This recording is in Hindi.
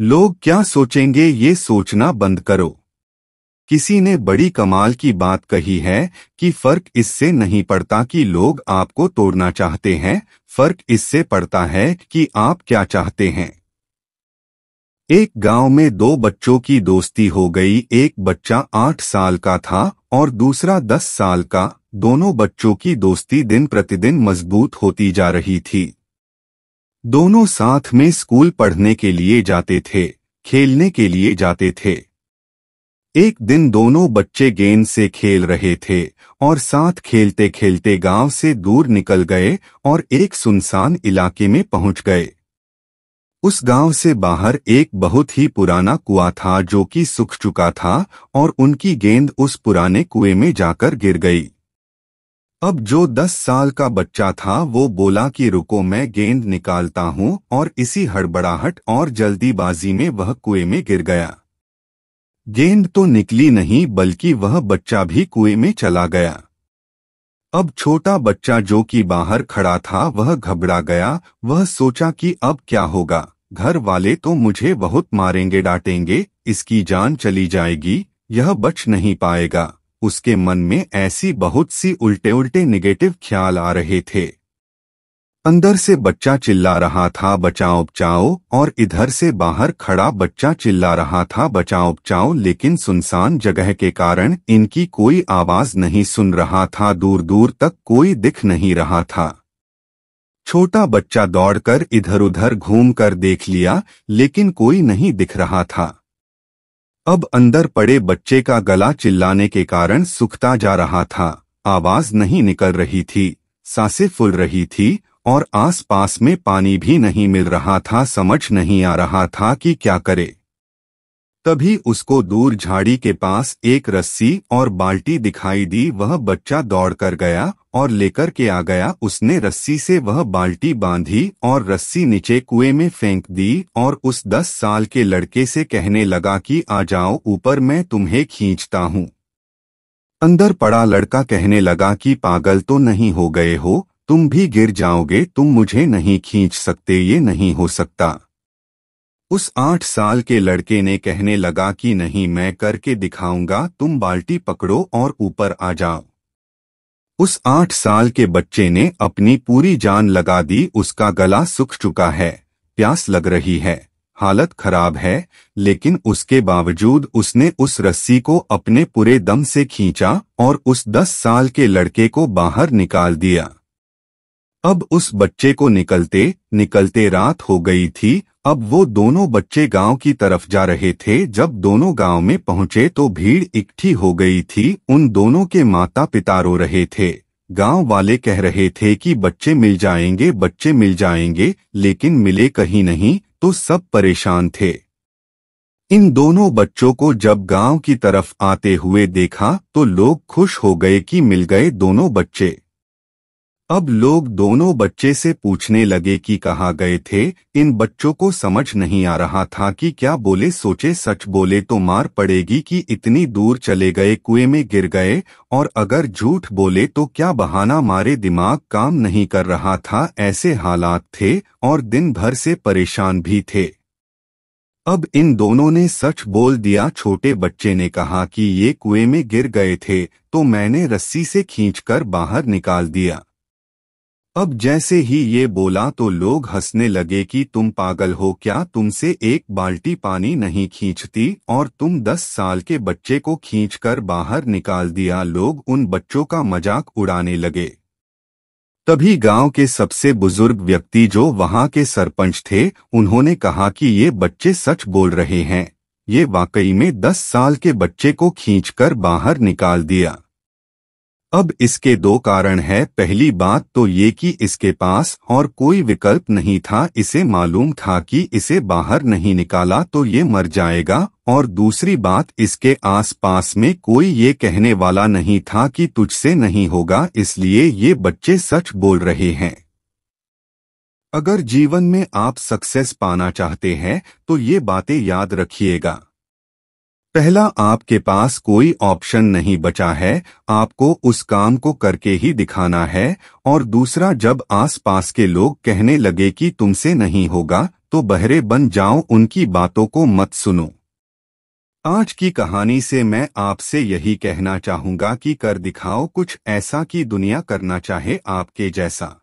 लोग क्या सोचेंगे ये सोचना बंद करो। किसी ने बड़ी कमाल की बात कही है कि फर्क इससे नहीं पड़ता कि लोग आपको तोड़ना चाहते हैं, फर्क इससे पड़ता है कि आप क्या चाहते हैं। एक गांव में दो बच्चों की दोस्ती हो गई। एक बच्चा 8 साल का था और दूसरा 10 साल का। दोनों बच्चों की दोस्ती दिन प्रतिदिन मजबूत होती जा रही थी। दोनों साथ में स्कूल पढ़ने के लिए जाते थे, खेलने के लिए जाते थे। एक दिन दोनों बच्चे गेंद से खेल रहे थे और साथ खेलते खेलते गांव से दूर निकल गए और एक सुनसान इलाके में पहुंच गए। उस गांव से बाहर एक बहुत ही पुराना कुआं था जो कि सूख चुका था और उनकी गेंद उस पुराने कुएं में जाकर गिर गई। अब जो 10 साल का बच्चा था वो बोला कि रुको, मैं गेंद निकालता हूं, और इसी हड़बड़ाहट और जल्दीबाजी में वह कुएं में गिर गया। गेंद तो निकली नहीं बल्कि वह बच्चा भी कुएं में चला गया। अब छोटा बच्चा जो कि बाहर खड़ा था वह घबरा गया। वह सोचा कि अब क्या होगा, घर वाले तो मुझे बहुत मारेंगे डांटेंगे, इसकी जान चली जाएगी, यह बच नहीं पाएगा। उसके मन में ऐसी बहुत सी उल्टे उल्टे नेगेटिव ख्याल आ रहे थे। अंदर से बच्चा चिल्ला रहा था बचाओ बचाओ, और इधर से बाहर खड़ा बच्चा चिल्ला रहा था बचाओ बचाओ, लेकिन सुनसान जगह के कारण इनकी कोई आवाज नहीं सुन रहा था। दूर दूर तक कोई दिख नहीं रहा था। छोटा बच्चा दौड़कर इधर उधर घूमकर देख लिया लेकिन कोई नहीं दिख रहा था। अब अंदर पड़े बच्चे का गला चिल्लाने के कारण सूखता जा रहा था, आवाज नहीं निकल रही थी, सांसें फूल रही थी और आसपास में पानी भी नहीं मिल रहा था। समझ नहीं आ रहा था कि क्या करे। तभी उसको दूर झाड़ी के पास एक रस्सी और बाल्टी दिखाई दी। वह बच्चा दौड़कर गया और लेकर के आ गया। उसने रस्सी से वह बाल्टी बांधी और रस्सी नीचे कुएं में फेंक दी और उस 10 साल के लड़के से कहने लगा कि आ जाओ ऊपर, मैं तुम्हें खींचता हूँ। अंदर पड़ा लड़का कहने लगा कि पागल तो नहीं हो गए हो, तुम भी गिर जाओगे, तुम मुझे नहीं खींच सकते, ये नहीं हो सकता। उस 8 साल के लड़के ने कहने लगा कि नहीं, मैं करके दिखाऊंगा, तुम बाल्टी पकड़ो और ऊपर आ जाओ। उस 8 साल के बच्चे ने अपनी पूरी जान लगा दी। उसका गला सूख चुका है, प्यास लग रही है, हालत खराब है, लेकिन उसके बावजूद उसने उस रस्सी को अपने पूरे दम से खींचा और उस 10 साल के लड़के को बाहर निकाल दिया। अब उस बच्चे को निकलते निकलते रात हो गई थी। अब वो दोनों बच्चे गांव की तरफ जा रहे थे। जब दोनों गांव में पहुंचे तो भीड़ इकट्ठी हो गई थी। उन दोनों के माता पिता रो रहे थे। गांव वाले कह रहे थे कि बच्चे मिल जाएंगे, बच्चे मिल जाएंगे, लेकिन मिले कहीं नहीं, तो सब परेशान थे। इन दोनों बच्चों को जब गांव की तरफ आते हुए देखा तो लोग खुश हो गए कि मिल गए दोनों बच्चे। अब लोग दोनों बच्चे से पूछने लगे कि कहाँ गए थे। इन बच्चों को समझ नहीं आ रहा था कि क्या बोले। सोचे सच बोले तो मार पड़ेगी कि इतनी दूर चले गए, कुएं में गिर गए, और अगर झूठ बोले तो क्या बहाना मारे। दिमाग काम नहीं कर रहा था, ऐसे हालात थे और दिन भर से परेशान भी थे। अब इन दोनों ने सच बोल दिया। छोटे बच्चे ने कहा कि ये कुएं में गिर गए थे तो मैंने रस्सी से खींचकर बाहर निकाल दिया। अब जैसे ही ये बोला तो लोग हंसने लगे कि तुम पागल हो क्या, तुमसे एक बाल्टी पानी नहीं खींचती और तुम 10 साल के बच्चे को खींचकर बाहर निकाल दिया। लोग उन बच्चों का मजाक उड़ाने लगे। तभी गांव के सबसे बुजुर्ग व्यक्ति जो वहां के सरपंच थे, उन्होंने कहा कि ये बच्चे सच बोल रहे हैं, ये वाकई में 10 साल के बच्चे को खींचकर बाहर निकाल दिया। अब इसके 2 कारण है। पहली बात तो ये कि इसके पास और कोई विकल्प नहीं था। इसे मालूम था कि इसे बाहर नहीं निकाला तो ये मर जाएगा, और दूसरी बात, इसके आसपास में कोई ये कहने वाला नहीं था कि तुझसे नहीं होगा, इसलिए ये बच्चे सच बोल रहे हैं। अगर जीवन में आप सक्सेस पाना चाहते हैं तो ये बातें याद रखिएगा। पहला, आपके पास कोई ऑप्शन नहीं बचा है, आपको उस काम को करके ही दिखाना है। और दूसरा, जब आसपास के लोग कहने लगे कि तुमसे नहीं होगा तो बहरे बन जाओ, उनकी बातों को मत सुनो। आज की कहानी से मैं आपसे यही कहना चाहूँगा कि कर दिखाओ कुछ ऐसा कि दुनिया करना चाहे आपके जैसा।